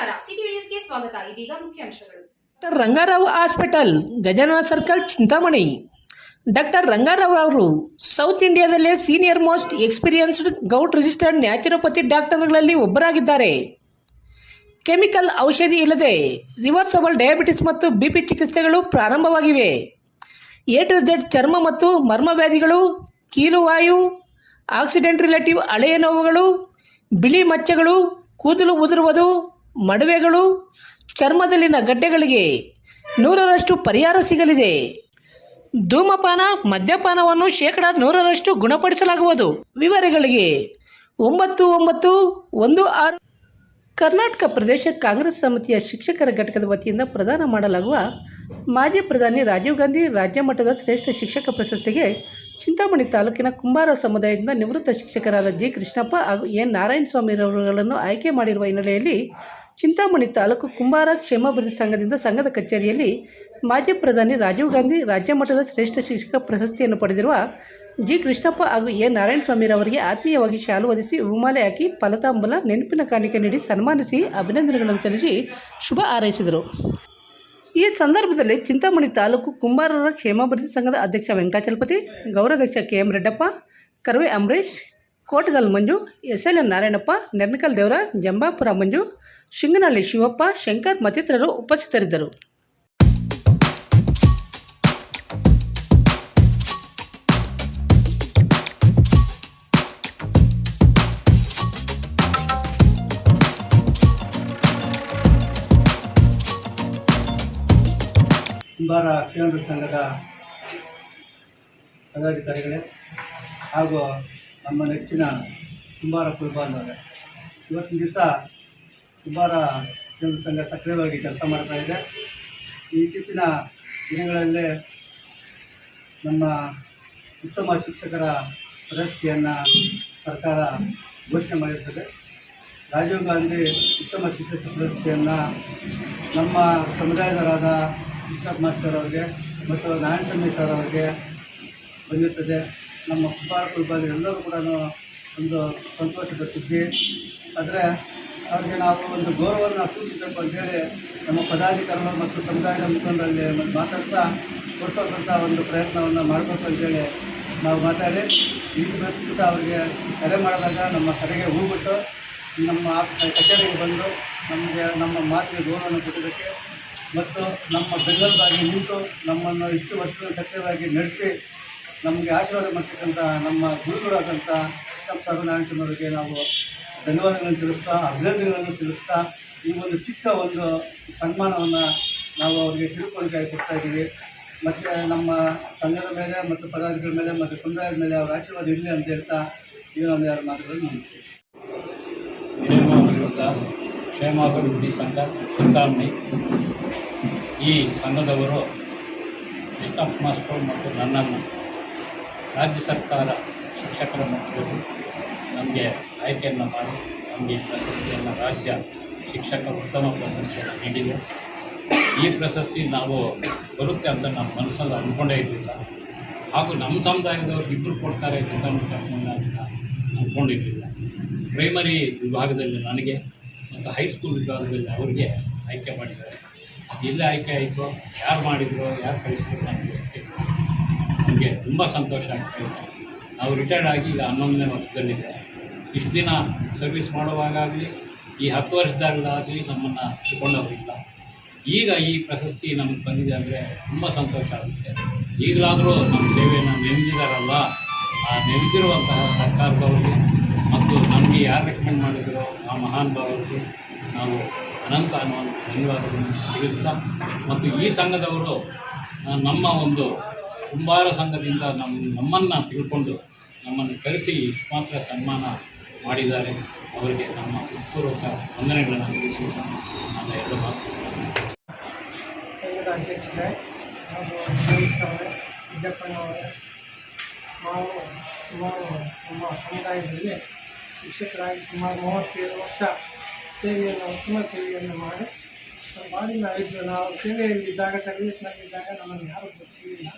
ನಮಸ್ಕಾರ, ಸಿಟಿ ನ್ಯೂಸ್ಗೆ ಸ್ವಾಗತ. ಇದೀಗ ಮುಖ್ಯಾಂಶಗಳು. Doctor Rangarao hospital, Gajanana circle, Chintamani. Doctor Rangarao ಅವರು ಸೌತ್ ಇಂಡಿಯಾದಲ್ಲೇ senior most experienced govt registered naturopathy ಡಾಕ್ಟರ್ಗಳಲ್ಲಿ ಒಬ್ಬರಾಗಿದ್ದಾರೆ. ಕೆಮಿಕಲ್ ಔಷಧಿ ಇಲ್ಲದೆ ರಿವರ್ಸಬಲ್ ಡಯಾಬಿಟಿಸ್ ಮತ್ತು ಬಿಪಿ ಚಿಕಿತ್ಸೆಗಳು ಪ್ರಾರಂಭವಾಗಿವೆ. ಎ ಟು ಝೆಡ್ ಚರ್ಮ ಮತ್ತು ಮರ್ಮ ವ್ಯಾಧಿಗಳು, ಕೀಲುವಾಯು, ಆಕ್ಸಿಡೆಂಟ್ ರಿಲೇಟಿವ್ ಹಳೆಯ ನೋವುಗಳು, ಬಿಳಿ ಮಚ್ಚೆಗಳು, ಕೂದಲು ಉದುರುವುದು, ಮಡುವೆಗಳು, ಚರ್ಮದಲ್ಲಿನ ಗಡ್ಡೆಗಳಿಗೆ 100% ಪರಿಹಾರ ಸಿಗಲಿದೆ. ಧೂಮಪಾನ, ಮದ್ಯಪಾನವನ್ನು 100% ಗುಣಪಡಿಸಲಾಗುವುದು. ವಿವರಗಳಿಗೆ 9916. ಕರ್ನಾಟಕ ಪ್ರದೇಶ ಕಾಂಗ್ರೆಸ್ ಸಮಿತಿಯ ಶಿಕ್ಷಕರ ಘಟಕದ ವತಿಯಿಂದ ಪ್ರದಾನ ಮಾಡಲಾಗುವ ಮಾಜಿ ಪ್ರಧಾನಿ ರಾಜೀವ್ ಗಾಂಧಿ ರಾಜ್ಯ ಮಟ್ಟದ ಶ್ರೇಷ್ಠ ಶಿಕ್ಷಕ ಪ್ರಶಸ್ತಿಗೆ ಚಿಂತಾಮಣಿ ತಾಲೂಕಿನ ಕುಂಬಾರ ಸಮುದಾಯದಿಂದ ನಿವೃತ್ತ ಶಿಕ್ಷಕರಾದ ಜಿ ಕೃಷ್ಣಪ್ಪ ಹಾಗೂ ಎನ್ ನಾರಾಯಣಸ್ವಾಮಿರವರುಗಳನ್ನು ಆಯ್ಕೆ ಮಾಡಿರುವ ಹಿನ್ನೆಲೆಯಲ್ಲಿ ಚಿಂತಾಮಣಿ ತಾಲೂಕು ಕುಂಬಾರ ಕ್ಷೇಮಾಭಿವೃದ್ಧಿ ಸಂಘದಿಂದ ಸಂಘದ ಕಚೇರಿಯಲ್ಲಿ ಮಾಜಿ ಪ್ರಧಾನಿ ರಾಜೀವ್ ಗಾಂಧಿ ರಾಜ್ಯ ಮಟ್ಟದ ಶ್ರೇಷ್ಠ ಶಿಕ್ಷಕ ಪ್ರಶಸ್ತಿಯನ್ನು ಪಡೆದಿರುವ ಜಿ ಕೃಷ್ಣಪ್ಪ ಹಾಗೂ ಎನ್ ನಾರಾಯಣಸ್ವಾಮಿರವರಿಗೆ ಆತ್ಮೀಯವಾಗಿ ಶಾಲು ಹೊದಿಸಿ ಹೂಮಾಲೆ ಹಾಕಿ ಫಲತಾಂಬೂಲ ನೆನಪಿನ ಕಾಣಿಕೆ ನೀಡಿ ಸನ್ಮಾನಿಸಿ ಅಭಿನಂದನೆಗಳನ್ನು ಸಲ್ಲಿಸಿ ಶುಭ ಹಾರೈಸಿದರು. ಈ ಸಂದರ್ಭದಲ್ಲಿ ಚಿಂತಾಮಣಿ ತಾಲೂಕು ಕುಂಬಾರರ ಕ್ಷೇಮಾಭಿವೃದ್ಧಿ ಸಂಘದ ಅಧ್ಯಕ್ಷ ವೆಂಕಟಾಚಲಪತಿ, ಗೌರವಾಧ್ಯಕ್ಷ ಕೆ.ಎಂ. ರೆಡ್ಡಪ್ಪ, ಕರ್ವೆ ಅಂಬರೀಶ್, ಕೋಟಗಲ್ ಮಂಜು, ಎಸ್.ಎಲ್.ಎನ್. ನಾರಾಯಣಪ್ಪ, ನೆರ್ನಕಲ್ ದೇವರಾಜ್, ಜಂಬಾಪುರ ಮಂಜು, ಶಿಂಗನಹಳ್ಳಿ ಶಿವಪ್ಪ, ಶಂಕರ್ ಮತ್ತಿತರರು ಉಪಸ್ಥಿತರಿದ್ದರು. ಕುಂಬಾರ ಕ್ಷೇಮಾಭಿವೃದ್ಧಿ ಸಂಘದ ಪದಾಧಿಕಾರಿಗಳೇ ಹಾಗೂ ನಮ್ಮ ನೆಚ್ಚಿನ ಕುಂಬಾರ ಕುಲಬಾಂಧವರೇ, ಇವತ್ತಿನ ದಿವಸ ಕುಂಬಾರ ಕ್ಷೇಮಾಭಿವೃದ್ಧಿ ಸಂಘ ಸಕ್ರಿಯವಾಗಿ ಕೆಲಸ ಮಾಡ್ತಾ ಇದೆ. ಇತ್ತೀಚಿನ ದಿನಗಳಲ್ಲೇ ನಮ್ಮ ಉತ್ತಮ ಶಿಕ್ಷಕರ ಪ್ರಶಸ್ತಿಯನ್ನು ಸರ್ಕಾರ ಘೋಷಣೆ ಮಾಡಿರ್ತದೆ. ರಾಜೀವ್ ಗಾಂಧಿ ಉತ್ತಮ ಶಿಕ್ಷಕ ಪ್ರಶಸ್ತಿಯನ್ನು ನಮ್ಮ ಸಮುದಾಯದವರಾದ ಕೃಷ್ಣಪ್ಪ ಮಾಸ್ಟರ್ ಅವರಿಗೆ ಮತ್ತು ನಾರಾಯಣಸ್ವಾಮಿ ಸರ್ ಅವರಿಗೆ ಬಂದಿರ್ತದೆ. ನಮ್ಮ ಕುಂಬಾರ ಕುಲಬಾಂಧವರು ಎಲ್ಲರೂ ಕೂಡ ಒಂದು ಸಂತೋಷದ ಸುದ್ದಿ. ಆದರೆ ಅವರಿಗೆ ನಾವು ಒಂದು ಗೌರವವನ್ನು ಸೂಚಿಸಬೇಕು ಅಂತೇಳಿ ನಮ್ಮ ಪದಾಧಿಕಾರಿಗಳು ಮತ್ತು ಸಮುದಾಯದ ಮುಖಂಡರಲ್ಲಿ ಮಾತಾಡ್ತಾ ಕೊಡಿಸೋದಂಥ ಒಂದು ಪ್ರಯತ್ನವನ್ನು ಮಾಡಬೇಕು ಅಂತೇಳಿ ನಾವು ಮಾತಾಡಿ ಈ ದಿವಸ ಅವರಿಗೆ ಕರೆ ಮಾಡಿದಾಗ ನಮ್ಮ ಕರೆಗೆ ಹೋಗ್ಬಿಟ್ಟು ನಮ್ಮ ಕಚೇರಿಗೆ ಬಂದು ನಮ್ಮ ಮಾತಿಗೆ ಗೌರವವನ್ನು ಕೊಟ್ಟಿದ್ದಕ್ಕೆ ಮತ್ತು ನಮ್ಮ ಬೆಂಬಲವಾಗಿ ನಿಂತು ನಮ್ಮನ್ನು ಇಷ್ಟು ವರ್ಷಗಳು ಸಕ್ರಿಯವಾಗಿ ನಡೆಸಿ ನಮಗೆ ಆಶೀರ್ವಾದ ಮಾಡ್ತಕ್ಕಂಥ ನಮ್ಮ ಗುರುಗಳಾದಂಥ ಕೃಷ್ಣಪ್ಪ ನಾರಾಯಣಸ್ವಾಮಿಯವರಿಗೆ ನಾವು ಧನ್ಯವಾದಗಳನ್ನು ತಿಳಿಸ್ತಾ ಅಭಿನಂದನೆಗಳನ್ನು ತಿಳಿಸ್ತಾ ಈ ಒಂದು ಚಿಕ್ಕ ಒಂದು ಸನ್ಮಾನವನ್ನು ನಾವು ಅವರಿಗೆ ತಿಳ್ಕೊಳ್ಳಿಕ್ಕೆ ಕೊಡ್ತಾ ಇದ್ದೀವಿ. ಮತ್ತು ನಮ್ಮ ಸಂಘದ ಮೇಲೆ ಮತ್ತು ಪದಾಧಿಕಾರಿಗಳ ಮೇಲೆ ಮತ್ತು ಸಮುದಾಯದ ಮೇಲೆ ಅವರ ಆಶೀರ್ವಾದ ಇರಲಿ ಅಂತ ಹೇಳ್ತಾ ಇನ್ನೊಂದು ಎರಡು ಮಾತುಗಳನ್ನು ಮುಗಿಸ್ತೀವಿ. ಕ್ಷೇಮಾಭಿವೃದ್ಧಿ ಸಂಘ ಚಿಂತಾಮಣಿ. ಈ ಸಂಘದವರು ಕೃಷ್ಣಪ್ಪ ಮಾಸ್ಟರ್ ಮತ್ತು ನನ್ನನ್ನು ರಾಜ್ಯ ಸರ್ಕಾರ ಶಿಕ್ಷಕರ ಮಟ್ಟದಲ್ಲಿ ನಮಗೆ ಆಯ್ಕೆಯನ್ನು ಮಾಡಿ ನಮಗೆ ಪ್ರಶಸ್ತಿಯನ್ನು ರಾಜ್ಯ ಶಿಕ್ಷಕ ಉತ್ತಮ ಪ್ರಶಸ್ತಿಯನ್ನು ನೀಡಿದೆ. ಈ ಪ್ರಶಸ್ತಿ ನಾವು ಬರುತ್ತೆ ಅಂತ ನಮ್ಮ ಮನಸ್ಸಲ್ಲಿ ಅಂದ್ಕೊಂಡೇ ಇರಲಿಲ್ಲ. ಹಾಗೂ ನಮ್ಮ ಸಮುದಾಯದವ್ರು ಇಬ್ಬರು ಕೊಡ್ತಾರೆ ಚಿಂತಾಮಣಿ ಕರ್ಕೊಂಡು ಅಂತ ಅಂದ್ಕೊಂಡಿರಲಿಲ್ಲ. ಪ್ರೈಮರಿ ವಿಭಾಗದಲ್ಲಿ ನನಗೆ ಮತ್ತು ಹೈಸ್ಕೂಲ್ ವಿಭಾಗದಲ್ಲಿ ಅವರಿಗೆ ಆಯ್ಕೆ ಮಾಡಿದ್ದಾರೆ. ಎಲ್ಲೇ ಆಯ್ಕೆ ಆಯಿತು, ಯಾರು ಮಾಡಿದ್ರು, ಯಾರು ಕಳಿಸಿದ್ರು ನಮಗೆ ತುಂಬ ಸಂತೋಷ ಆಗ್ತಾಯಿದೆ. ನಾವು ರಿಟೈರ್ಡ್ ಆಗಿ ಈಗ 11ನೇ ವರ್ಷದಲ್ಲಿದೆ. ಇಷ್ಟು ದಿನ ಸರ್ವಿಸ್ ಮಾಡುವಾಗಲಿ ಈ 10 ವರ್ಷದಾಗಲಾಗಲಿ ನಮ್ಮನ್ನು ತಗೊಂಡವರಿಲ್ಲ. ಈಗ ಈ ಪ್ರಶಸ್ತಿ ನಮಗೆ ಬಂದಿದೆ ಅಂದರೆ ತುಂಬ ಸಂತೋಷ ಆಗುತ್ತೆ. ಈಗಲಾದರೂ ನಮ್ಮ ಸೇವೆಯನ್ನು ನೆನೆದಿದ್ದಾರಲ್ಲ, ಆ ನೆನೆದಿರುವಂತಹ ಸರ್ಕಾರದವ್ರಿಗೆ ಮತ್ತು ನಮಗೆ ಯಾರು ರೆಕಮೆಂಡ್ ಮಾಡಿದ್ರು ಆ ಮಹಾನ್ ಭಾವರಿಗೆ ನಾವು ಅನಂತ ಧನ್ಯವಾದಗಳನ್ನು ತಿಳಿಸ್ತಾ, ಮತ್ತು ಈ ಸಂಘದವರು ನಮ್ಮ ಒಂದು ಕುಂಬಾರ ಸಂಘದಿಂದ ನಮ್ಮನ್ನು ತಿಳ್ಕೊಂಡು ನಮ್ಮನ್ನು ಕರೆಸಿ ಇಷ್ಟು ಮಾತ್ರ ಸನ್ಮಾನ ಮಾಡಿದ್ದಾರೆ. ಅವರಿಗೆ ನಮ್ಮ ಹೃತ್ಪೂರ್ವಕ ವಂದನೆಗಳನ್ನು ತಿಳಿಸುವ ನನ್ನ ಎರಡು ಮಾತು. ಸಂಘದ ಅಧ್ಯಕ್ಷರೇ ಹಾಗೂ ವಿದ್ಯಾಪಣ್ಣವರೇ, ನಾವು ಸುಮಾರು ನಮ್ಮ ಸಮುದಾಯದಲ್ಲಿ ಶಿಕ್ಷಕರಾಗಿ ಸುಮಾರು 37 ವರ್ಷ ಸೇವೆಯನ್ನು ಉತ್ತಮ ಸೇವೆಯನ್ನು ಮಾಡಿ ನಾವು ಸೇವೆಯಲ್ಲಿದ್ದಾಗ ಸರ್ವಿಸ್ನಲ್ಲಿದ್ದಾಗ ನಮ್ಮನ್ನು ಯಾರೂ ಗೊತ್ತಿಲ್ಲ.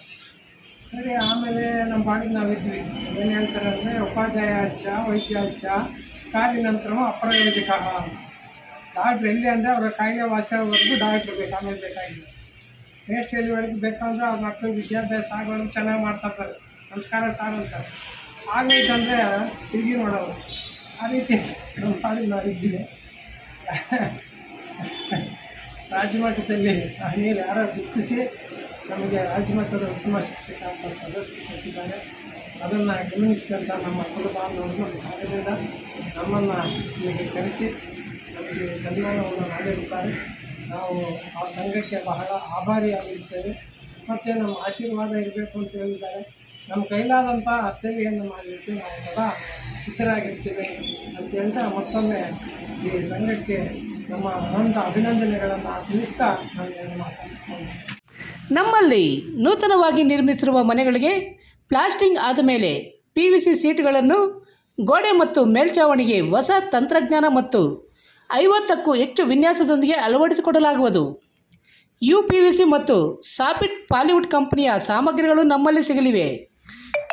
ಸರಿ, ಆಮೇಲೆ ನಮ್ಮ ಪಾಡಿಗೆ ನಾವಿದ್ವಿ. ಏನು ಹೇಳ್ತಾರೆ ಅಂದರೆ ಉಪಾಧ್ಯಾಯ ಹಚ್ಚ ವೈದ್ಯ ಹಚ್ಚ ಕಾರ್ಯನಂತರ ಅಪ್ರಯೋಜಕ ಅಂತ. ಡಾಕ್ಟ್ರ್ ಎಲ್ಲಿ ಅಂದರೆ ಅವರ ಕಾಯಿಲೆ ವಾಸಿಯವರೆಗೂ ಡಾಕ್ಟ್ರ್ ಬೇಕು, ಆಮೇಲೆ ಬೇಕಾಗಿಲ್ಲ. ನೆಕ್ಸ್ಟ್ ಎಲ್ಲಿವರೆಗೂ ಬೇಕಂದ್ರೆ ಅವ್ರ ಮಕ್ಕಳು ವಿದ್ಯಾಭ್ಯಾಸ ಆಗೋರು ಚೆನ್ನಾಗಿ ಮಾಡ್ತಾಯಿರ್ತಾರೆ, ನಮಸ್ಕಾರ ಸಾರ್ ಅಂತಾರೆ. ಆಗೈತಂದರೆ ತಿರುಗಿ ನೋಡೋರು. ಆ ರೀತಿ ನಮ್ಮ ಪಾಡಿಗೆ ನಾವು ಇದ್ದೀವಿ. ರಾಜ್ಯ ಮಟ್ಟದಲ್ಲಿ ಆ ನೀರು ಯಾರೋ ಗುರುತಿಸಿ ನಮಗೆ ರಾಜ್ಯ ಮಟ್ಟದ ಉತ್ತಮ ಶಿಕ್ಷಕ ಅಂತ ಪ್ರಶಸ್ತಿ ಕೊಟ್ಟಿದ್ದಾರೆ. ಅದನ್ನು ಗಮನಿಸಿದಂಥ ನಮ್ಮ ಕುಲ ಬಾಂಧವರು ನಮ್ಮ ಸಂಘದಿಂದ ನಮ್ಮನ್ನು ಇಲ್ಲಿಗೆ ಕರೆಸಿ ನಮಗೆ ಸನ್ಮಾನವನ್ನು ಮಾಡಿರುತ್ತಾರೆ. ನಾವು ಆ ಸಂಘಕ್ಕೆ ಬಹಳ ಆಭಾರಿಯಾಗಿರ್ತೇವೆ ಮತ್ತು ನಮ್ಮ ಆಶೀರ್ವಾದ ಇರಬೇಕು ಅಂತ ಹೇಳಿದ್ದಾರೆ. ನಮ್ಮ ಕೈಲಾದಂಥ ಸೇವೆಯನ್ನು ಮಾಡಲಿಕ್ಕೆ ನಾವು ಸದಾ ಸಿದ್ಧರಾಗಿರ್ತೀವಿ ಅಂತ ಹೇಳ್ತಾ ಮತ್ತೊಮ್ಮೆ ಈ ಸಂಘಕ್ಕೆ ನಮ್ಮ ಅನಂತ ಅಭಿನಂದನೆಗಳನ್ನು ತಿಳಿಸ್ತಾ ನಾನು ಏನು ಮಾತಾಡ್ತೀನಿ. ನಮ್ಮಲ್ಲಿ ನೂತನವಾಗಿ ನಿರ್ಮಿಸಿರುವ ಮನೆಗಳಿಗೆ ಪ್ಲಾಸ್ಟಿಂಗ್ ಆದ ಮೇಲೆ PVC ಸೀಟ್ಗಳನ್ನು ಗೋಡೆ ಮತ್ತು ಮೇಲ್ಛಾವಣಿಗೆ ಹೊಸ ತಂತ್ರಜ್ಞಾನ ಮತ್ತು 50ಕ್ಕೂ ಹೆಚ್ಚು ವಿನ್ಯಾಸದೊಂದಿಗೆ ಅಳವಡಿಸಿಕೊಡಲಾಗುವುದು. UPVC ಮತ್ತು ಸಾಫಿಟ್ ಪಾಲಿವುಡ್ ಕಂಪನಿಯ ಸಾಮಗ್ರಿಗಳು ನಮ್ಮಲ್ಲಿ ಸಿಗಲಿವೆ.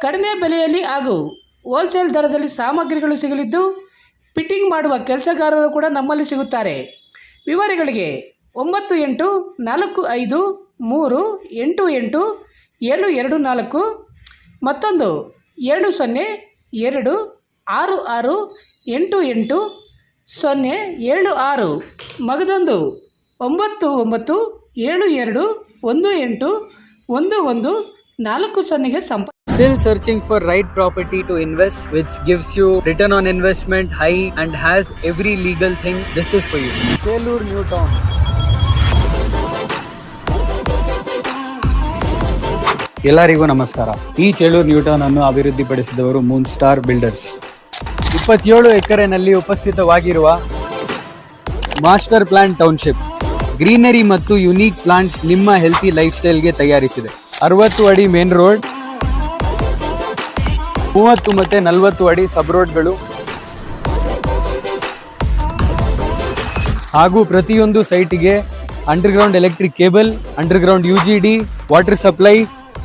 ಕಡಿಮೆ ಬೆಲೆಯಲ್ಲಿ ಹಾಗೂ ಹೋಲ್ಸೇಲ್ ದರದಲ್ಲಿ ಸಾಮಗ್ರಿಗಳು ಸಿಗಲಿದ್ದು ಫಿಟ್ಟಿಂಗ್ ಮಾಡುವ ಕೆಲಸಗಾರರು ಕೂಡ ನಮ್ಮಲ್ಲಿ ಸಿಗುತ್ತಾರೆ. ವಿವರಗಳಿಗೆ 9483887724 ಮತ್ತೊಂದು 7026688076 ಮಗದೊಂದು 9972181140ಗೆ ಸಂಪರ್ಕ. Still searching for right property to invest which gives you return on investment high and has every legal thing? This is for you. Chelur New Town. ಎಲ್ಲರಿಗೂ ನಮಸ್ಕಾರ. ಈ ಚೇಳೂರು ನ್ಯೂ ಟೌನ್ ಅನ್ನು ಅಭಿವೃದ್ಧಿಪಡಿಸಿದವರು ಮೂನ್ ಸ್ಟಾರ್ ಬಿಲ್ಡರ್ಸ್. 27 ಎಕರೆನಲ್ಲಿ ಉಪಸ್ಥಿತವಾಗಿರುವ master plan township greenery ಮತ್ತು unique plants ನಿಮ್ಮ healthy life ಸ್ಟೈಲ್ಗೆ ತಯಾರಿಸಿದೆ. 60 ಅಡಿ ಮೇನ್ ರೋಡ್, 30 ಮತ್ತು 40 ಅಡಿ ಸಬ್ ರೋಡ್ಗಳು ಹಾಗೂ ಪ್ರತಿಯೊಂದು ಸೈಟಿಗೆ underground electric cable, underground UGD, water supply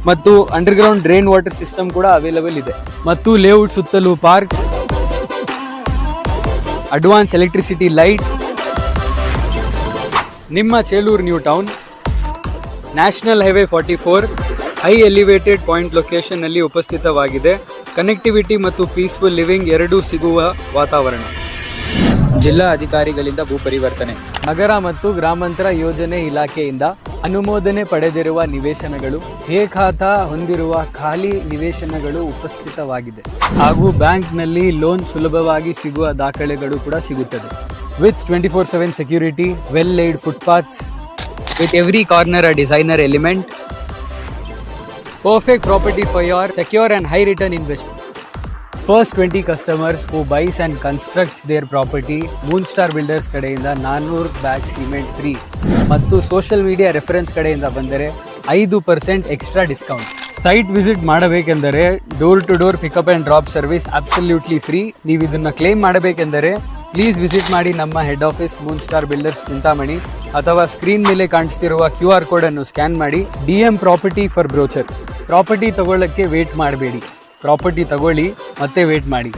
ಮತ್ತು ಅಂಡರ್ಗ್ರೌಂಡ್ ಡ್ರೈನ್ ವಾಟರ್ ಸಿಸ್ಟಮ್ ಕೂಡ ಅವೈಲೇಬಲ್ ಇದೆ. ಮತ್ತು ಲೇಔಟ್ ಸುತ್ತಲೂ ಪಾರ್ಕ್ಸ್, ಅಡ್ವಾನ್ಸ್ ಎಲೆಕ್ಟ್ರಿಸಿಟಿ ಲೈಟ್ಸ್. ನಿಮ್ಮ Chelur new town national highway 44 high elevated point ಲೊಕೇಶನ್ನಲ್ಲಿ ಉಪಸ್ಥಿತವಾಗಿದೆ. ಕನೆಕ್ಟಿವಿಟಿ ಮತ್ತು ಪೀಸ್ಫುಲ್ ಲಿವಿಂಗ್ ಎರಡೂ ಸಿಗುವ ವಾತಾವರಣ. ಜಿಲ್ಲಾ ಅಧಿಕಾರಿಗಳಿಂದ ಭೂ ಪರಿವರ್ತನೆ, ನಗರ ಮತ್ತು ಗ್ರಾಮಾಂತರ ಯೋಜನೆ ಇಲಾಖೆಯಿಂದ ಅನುಮೋದನೆ ಪಡೆದಿರುವ ನಿವೇಶನಗಳು, ಖಾತಾ ಹೊಂದಿರುವ ಖಾಲಿ ನಿವೇಶನಗಳು ಉಪಸ್ಥಿತವಾಗಿದೆ. ಹಾಗೂ ಬ್ಯಾಂಕ್ನಲ್ಲಿ ಲೋನ್ ಸುಲಭವಾಗಿ ಸಿಗುವ ದಾಖಲೆಗಳು ಕೂಡ ಸಿಗುತ್ತದೆ. With 24/7 security, well laid footpaths, with every corner a designer element. Perfect property for your secure and high return investment. First 20 customers who buys and constructs their property Moonstar Builders ಕಡೆಯಿಂದ 400 bag cement free ಮತ್ತು social media reference ಕಡೆಯಿಂದ ಬಂದರೆ 5% extra discount. Site visit ಮಾಡಬೇಕೆಂದರೆ door to door pickup and drop service absolutely free. ನೀವು ಇದನ್ನು claim ಮಾಡಬೇಕೆಂದರೆ please visit ಮಾಡಿ ನಮ್ಮ head office moonstar builders Chintamani, ಅಥವಾ ಸ್ಕ್ರೀನ್ ಮೇಲೆ ಕಾಣಿಸ್ತಿರುವ QR ಕೋಡನ್ನು ಸ್ಕ್ಯಾನ್ ಮಾಡಿ DM property for brochure. Property ತಗೊಳ್ಳೋಕ್ಕೆ ವೇಟ್ ಮಾಡಬೇಡಿ, ಪ್ರಾಪರ್ಟಿ ತಗೊಳ್ಳಿ ಮತ್ತೆ ವೇಟ್ ಮಾಡಿ.